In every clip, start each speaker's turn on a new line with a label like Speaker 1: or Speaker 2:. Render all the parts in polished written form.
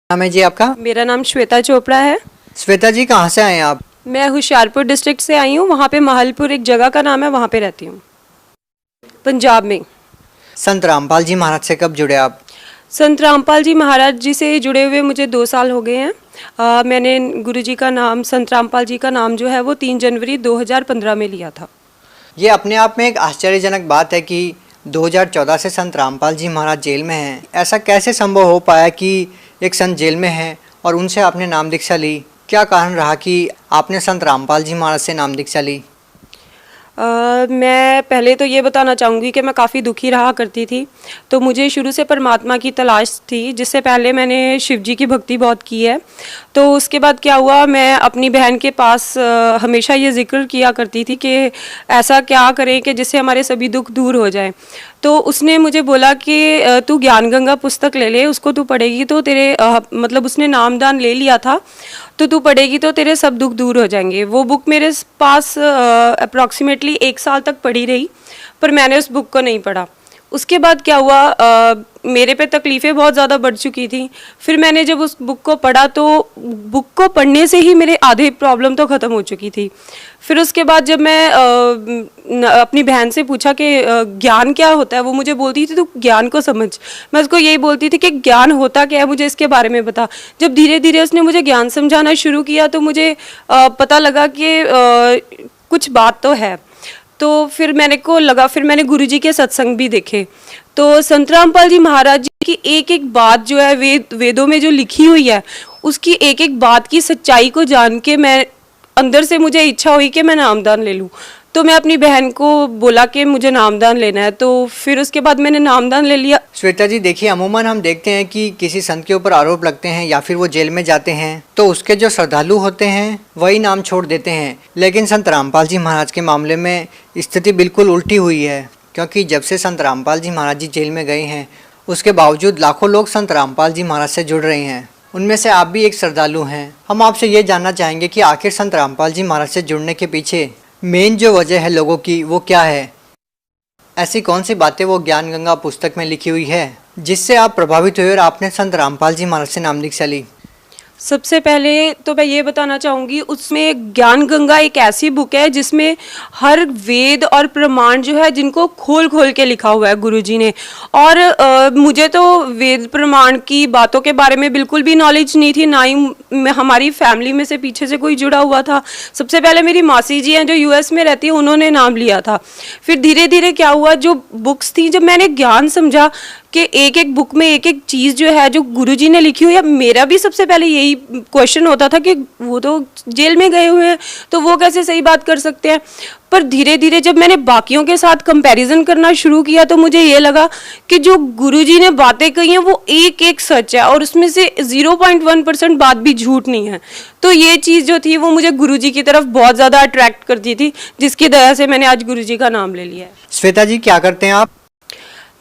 Speaker 1: नाम है जी आपका?
Speaker 2: मेरा नाम श्वेता चोपड़ा है।
Speaker 1: श्वेता जी, कहाँ से आए हैं आप?
Speaker 2: मैं होशियारपुर डिस्ट्रिक्ट से आई हूँ। वहाँ पे महलपुर एक जगह का नाम है, वहाँ पे रहती हूँ, पंजाब में।
Speaker 1: संत रामपाल जी महाराज से कब जुड़े आप?
Speaker 2: संत रामपाल जी महाराज जी से जुड़े हुए मुझे 2 साल हो गए हैं। मैंने गुरुजी का नाम, संत रामपाल जी का नाम जो है वो 3 जनवरी 2015 में लिया था।
Speaker 1: ये अपने आप में एक आश्चर्यजनक बात है कि 2014 से संत रामपाल जी महाराज जेल में हैं। ऐसा कैसे संभव हो पाया कि एक संत जेल में है और उनसे आपने नाम दीक्षा ली? क्या कारण रहा कि आपने संत रामपाल जी महाराज से नाम दीक्षा ली?
Speaker 2: मैं पहले तो ये बताना चाहूँगी कि मैं काफ़ी दुखी रहा करती थी, तो मुझे शुरू से परमात्मा की तलाश थी। जिससे पहले मैंने शिव जी की भक्ति बहुत की है। तो उसके बाद क्या हुआ, मैं अपनी बहन के पास हमेशा ये जिक्र किया करती थी कि ऐसा क्या करें कि जिससे हमारे सभी दुख दूर हो जाएं। तो उसने मुझे बोला कि तू ज्ञान गंगा पुस्तक ले ले, उसको तू पढ़ेगी तो तेरे मतलब उसने नामदान ले लिया था, तो तू पढ़ेगी तो तेरे सब दुख दूर हो जाएंगे। वो बुक मेरे पास अप्रॉक्सीमेटली 1 साल तक पड़ी रही, पर मैंने उस बुक को नहीं पढ़ा। उसके बाद क्या हुआ, मेरे पे तकलीफ़ें बहुत ज़्यादा बढ़ चुकी थी। फिर मैंने जब उस बुक को पढ़ा तो बुक को पढ़ने से ही मेरे आधे प्रॉब्लम तो ख़त्म हो चुकी थी। फिर उसके बाद जब मैं अपनी बहन से पूछा कि ज्ञान क्या होता है, वो मुझे बोलती थी तू ज्ञान को समझ। मैं उसको यही बोलती थी कि ज्ञान होता क्या है, मुझे इसके बारे में बता। जब धीरे धीरे उसने मुझे ज्ञान समझाना शुरू किया तो मुझे पता लगा कि कुछ बात तो है। तो फिर मैंने गुरुजी के सत्संग भी देखे। तो संत रामपाल जी महाराज जी की एक एक बात जो है वेदों में जो लिखी हुई है, उसकी एक एक बात की सच्चाई को जान के मैं अंदर से मुझे इच्छा हुई कि मैं नामदान ले लूं। तो मैं अपनी बहन को बोला कि मुझे नामदान लेना है, तो फिर उसके बाद मैंने नामदान ले लिया।
Speaker 1: श्वेता जी, देखिए, अमूमन हम देखते हैं कि किसी संत के ऊपर आरोप लगते हैं या फिर वो जेल में जाते हैं तो उसके जो श्रद्धालु होते हैं वही नाम छोड़ देते हैं। लेकिन संत रामपाल जी महाराज के मामले में स्थिति बिल्कुल उल्टी हुई है, क्योंकि जब से संत रामपाल जी महाराज जी जेल में गए हैं उसके बावजूद लाखों लोग संत रामपाल जी महाराज से जुड़ रहे हैं। उनमें से आप भी एक श्रद्धालु हैं। हम आपसे ये जानना चाहेंगे कि आखिर संत रामपाल जी महाराज से जुड़ने के पीछे मेन जो वजह है लोगों की, वो क्या है? ऐसी कौन सी बातें वो ज्ञान गंगा पुस्तक में लिखी हुई है जिससे आप प्रभावित हुए और आपने संत रामपाल जी महाराज से नाम दीक्षा ली?
Speaker 2: सबसे पहले तो मैं ये बताना चाहूँगी, उसमें ज्ञान गंगा एक ऐसी बुक है जिसमें हर वेद और प्रमाण जो है जिनको खोल खोल के लिखा हुआ है गुरुजी ने। और मुझे तो वेद प्रमाण की बातों के बारे में बिल्कुल भी नॉलेज नहीं थी, ना ही हमारी फैमिली में से पीछे से कोई जुड़ा हुआ था। सबसे पहले मेरी मासी जी हैं जो यूएस में रहती है, उन्होंने नाम लिया था। फिर धीरे धीरे क्या हुआ, जो बुक्स थी, जब मैंने ज्ञान समझा कि एक एक बुक में एक एक चीज़ जो है जो गुरुजी ने लिखी हुई है। मेरा भी सबसे पहले यही क्वेश्चन होता था कि वो तो जेल में गए हुए हैं तो वो कैसे सही बात कर सकते हैं। पर धीरे धीरे जब मैंने बाकियों के साथ कंपैरिजन करना शुरू किया तो मुझे ये लगा कि जो गुरुजी ने बातें कही हैं वो एक एक सच है और उसमें से 0.1% बात भी झूठ नहीं है। तो ये चीज़ जो थी वो मुझे गुरुजी की तरफ बहुत ज़्यादा अट्रैक्ट करती थी, जिसकी दया से मैंने आज गुरुजी का नाम ले लिया है।
Speaker 1: श्वेता जी, क्या करते हैं आप?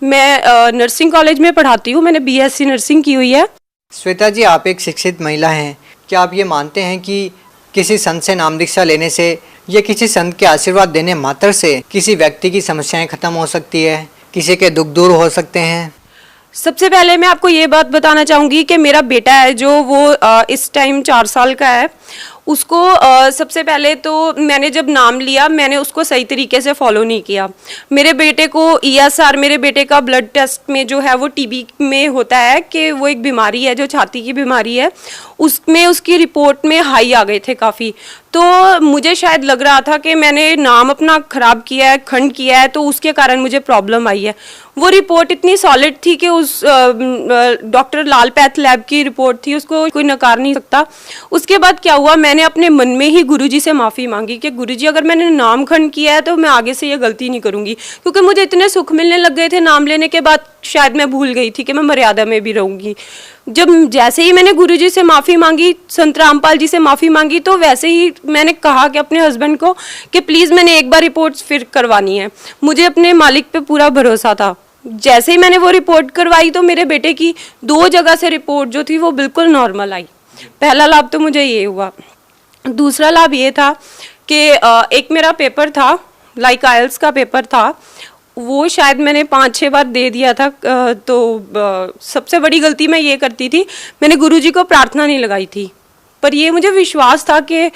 Speaker 2: मैं नर्सिंग कॉलेज में पढ़ाती हूँ, मैंने बीएससी नर्सिंग की हुई है।
Speaker 1: श्वेता जी, आप एक शिक्षित महिला हैं। क्या आप ये मानते हैं कि किसी संत से नाम दीक्षा लेने से या किसी संत के आशीर्वाद देने मात्र से किसी व्यक्ति की समस्याएं खत्म हो सकती है, किसी के दुख दूर हो सकते हैं?
Speaker 2: सबसे पहले मैं आपको ये बात बताना चाहूँगी कि मेरा बेटा है जो वो इस टाइम 4 साल का है। उसको सबसे पहले तो मैंने जब नाम लिया मैंने उसको सही तरीके से फॉलो नहीं किया। मेरे बेटे को ईएसआर, मेरे बेटे का ब्लड टेस्ट में जो है वो टीबी में होता है कि वो एक बीमारी है जो छाती की बीमारी है, उसमें उसकी रिपोर्ट में हाई आ गए थे काफ़ी। तो मुझे शायद लग रहा था कि मैंने नाम अपना ख़राब किया है, खंड किया है, तो उसके कारण मुझे प्रॉब्लम आई है। वो रिपोर्ट इतनी सॉलिड थी कि उस डॉक्टर लाल पैथ लैब की रिपोर्ट थी, उसको कोई नकार नहीं सकता। उसके बाद क्या हुआ, मैंने अपने मन में ही गुरुजी से माफ़ी मांगी कि गुरुजी अगर मैंने नाम खंड किया है तो मैं आगे से ये गलती नहीं करूँगी, क्योंकि मुझे इतने सुख मिलने लग गए थे नाम लेने के बाद, शायद मैं भूल गई थी कि मैं मर्यादा में भी रहूँगी। जब जैसे ही मैंने गुरुजी से माफ़ी मांगी, संत रामपाल जी से माफ़ी मांगी, तो वैसे ही मैंने कहा कि अपने हस्बैंड को कि प्लीज़ मैंने एक बार रिपोर्ट फिर करवानी है। मुझे अपने मालिक पे पूरा भरोसा था। जैसे ही मैंने वो रिपोर्ट करवाई तो मेरे बेटे की 2 जगह से रिपोर्ट जो थी वो बिल्कुल नॉर्मल आई। पहला लाभ तो मुझे ये हुआ। दूसरा लाभ ये था कि एक मेरा पेपर था, लाइक आइल्स का पेपर था, वो शायद मैंने 5-6 बार दे दिया था। सबसे बड़ी गलती मैं ये करती थी, मैंने गुरुजी को प्रार्थना नहीं लगाई थी। पर ये मुझे विश्वास था कि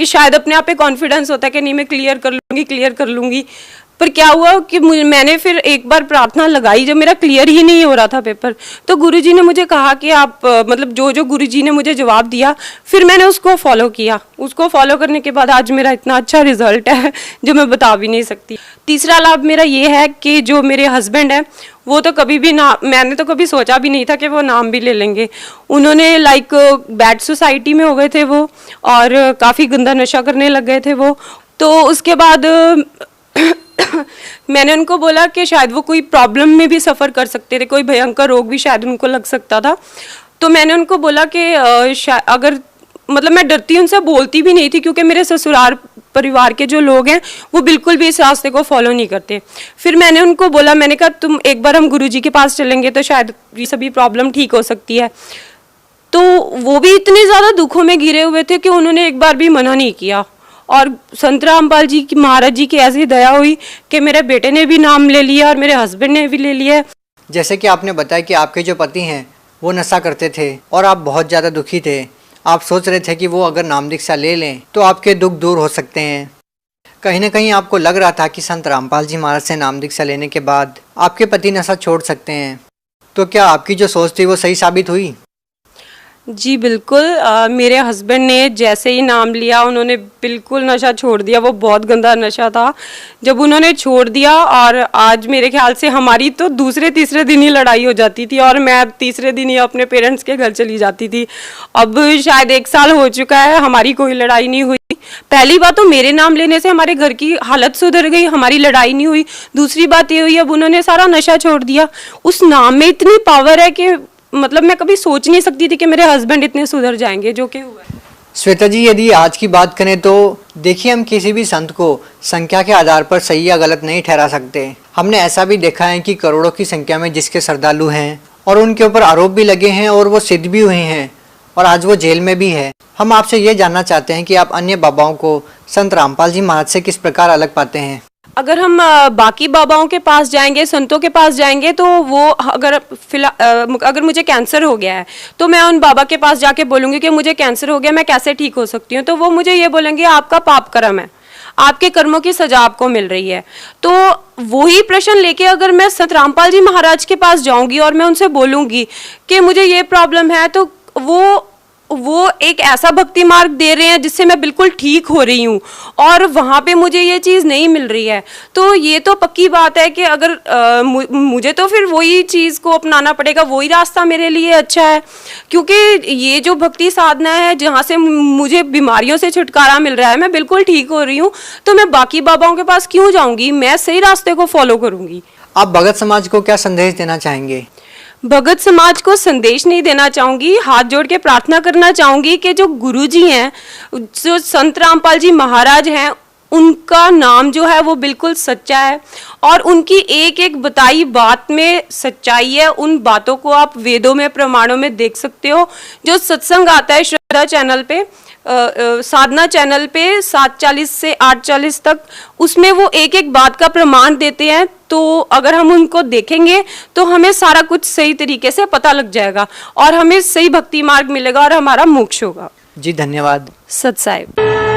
Speaker 2: शायद अपने आप पे कॉन्फिडेंस होता है कि नहीं मैं क्लियर कर लूँगी। पर क्या हुआ कि मैंने फिर एक बार प्रार्थना लगाई, जब मेरा क्लियर ही नहीं हो रहा था पेपर, तो गुरुजी ने मुझे कहा कि आप मतलब जो गुरुजी ने मुझे जवाब दिया, फिर मैंने उसको फॉलो किया। उसको फॉलो करने के बाद आज मेरा इतना अच्छा रिजल्ट है जो मैं बता भी नहीं सकती। तीसरा लाभ मेरा ये है कि जो मेरे हस्बैंड हैं वो तो कभी भी मैंने तो कभी सोचा भी नहीं था कि वो नाम भी ले लेंगे। उन्होंने बैड सोसाइटी में हो गए थे वो, और काफ़ी गंदा नशा करने लग गए थे वो। तो उसके बाद मैंने उनको बोला कि शायद वो कोई प्रॉब्लम में भी सफ़र कर सकते थे, कोई भयंकर रोग भी शायद उनको लग सकता था। तो मैंने उनको बोला कि अगर मतलब मैं डरती उनसे बोलती भी नहीं थी, क्योंकि मेरे ससुराल परिवार के जो लोग हैं वो बिल्कुल भी इस रास्ते को फॉलो नहीं करते। फिर मैंने उनको बोला, मैंने कहा तुम एक बार हम गुरुजी के पास चलेंगे तो शायद ये सभी प्रॉब्लम ठीक हो सकती है। तो वो भी इतने ज़्यादा दुखों में घिरे हुए थे कि उन्होंने एक बार भी मना नहीं किया। और संत रामपाल जी की, महाराज जी की ऐसी दया हुई कि मेरे बेटे ने भी नाम ले लिया और मेरे हस्बैंड ने भी ले लिया।
Speaker 1: जैसे कि आपने बताया कि आपके जो पति हैं वो नशा करते थे और आप बहुत ज़्यादा दुखी थे। आप सोच रहे थे कि वो अगर नाम दीक्षा ले लें तो आपके दुख दूर हो सकते हैं। कहीं ना कहीं आपको लग रहा था कि संत रामपाल जी महाराज से नाम दीक्षा लेने के बाद आपके पति नशा छोड़ सकते हैं। तो क्या आपकी जो सोच थी वो सही साबित हुई?
Speaker 2: जी बिल्कुल। मेरे हस्बैंड ने जैसे ही नाम लिया उन्होंने बिल्कुल नशा छोड़ दिया। वो बहुत गंदा नशा था। जब उन्होंने छोड़ दिया, और आज मेरे ख्याल से हमारी तो दूसरे तीसरे दिन ही लड़ाई हो जाती थी, और मैं तीसरे दिन ही अपने पेरेंट्स के घर चली जाती थी। अब शायद 1 साल हो चुका है, हमारी कोई लड़ाई नहीं हुई। पहली बात तो मेरे नाम लेने से हमारे घर की हालत सुधर गई, हमारी लड़ाई नहीं हुई। दूसरी बात ये हुई, अब उन्होंने सारा नशा छोड़ दिया। उस नाम में इतनी पावर है कि मतलब मैं कभी सोच नहीं सकती थी कि मेरे हस्बैंड इतने सुधर जाएंगे, जो कि हुआ है।
Speaker 1: श्वेता जी, यदि आज की बात करें तो देखिए, हम किसी भी संत को संख्या के आधार पर सही या गलत नहीं ठहरा सकते। हमने ऐसा भी देखा है कि करोड़ों की संख्या में जिसके श्रद्धालु हैं और उनके ऊपर आरोप भी लगे हैं और वो सिद्ध भी हुए हैं, और आज वो जेल में भी है। हम आपसे ये जानना चाहते हैं कि आप अन्य बाबाओं को संत रामपाल जी महाराज से किस प्रकार अलग पाते हैं?
Speaker 2: अगर हम बाकी बाबाओं के पास जाएंगे, संतों के पास जाएंगे, तो वो अगर मुझे कैंसर हो गया है तो मैं उन बाबा के पास जाके बोलूँगी कि मुझे कैंसर हो गया, मैं कैसे ठीक हो सकती हूँ। तो वो मुझे ये बोलेंगे आपका पाप कर्म है, आपके कर्मों की सजा आपको मिल रही है। तो वही प्रश्न लेके अगर मैं संत रामपाल जी महाराज के पास जाऊँगी और मैं उनसे बोलूँगी कि मुझे ये प्रॉब्लम है, तो वो एक ऐसा भक्ति मार्ग दे रहे हैं जिससे मैं बिल्कुल ठीक हो रही हूँ, और वहाँ पे मुझे ये चीज़ नहीं मिल रही है। तो ये तो पक्की बात है कि अगर मुझे तो फिर वही चीज़ को अपनाना पड़ेगा, वही रास्ता मेरे लिए अच्छा है। क्योंकि ये जो भक्ति साधना है जहाँ से मुझे बीमारियों से छुटकारा मिल रहा है, मैं बिल्कुल ठीक हो रही हूँ, तो मैं बाकी बाबाओं के पास क्यों जाऊँगी? मैं सही रास्ते को फॉलो करूँगी।
Speaker 1: आप भगत समाज को क्या संदेश देना चाहेंगे?
Speaker 2: भगत समाज को संदेश नहीं देना चाहूँगी, हाथ जोड़ के प्रार्थना करना चाहूँगी कि जो गुरुजी हैं, जो संत रामपाल जी महाराज हैं, उनका नाम जो है वो बिल्कुल सच्चा है, और उनकी एक एक बताई बात में सच्चाई है। उन बातों को आप वेदों में, प्रमाणों में देख सकते हो। जो सत्संग आता है श्रद्धा चैनल पे, साधना चैनल पे 7:40 से 8:40 तक, उसमें वो एक एक बात का प्रमाण देते हैं। तो अगर हम उनको देखेंगे तो हमें सारा कुछ सही तरीके से पता लग जाएगा, और हमें सही भक्ति मार्ग मिलेगा और हमारा मोक्ष होगा।
Speaker 1: जी धन्यवाद।
Speaker 2: सत साहिब।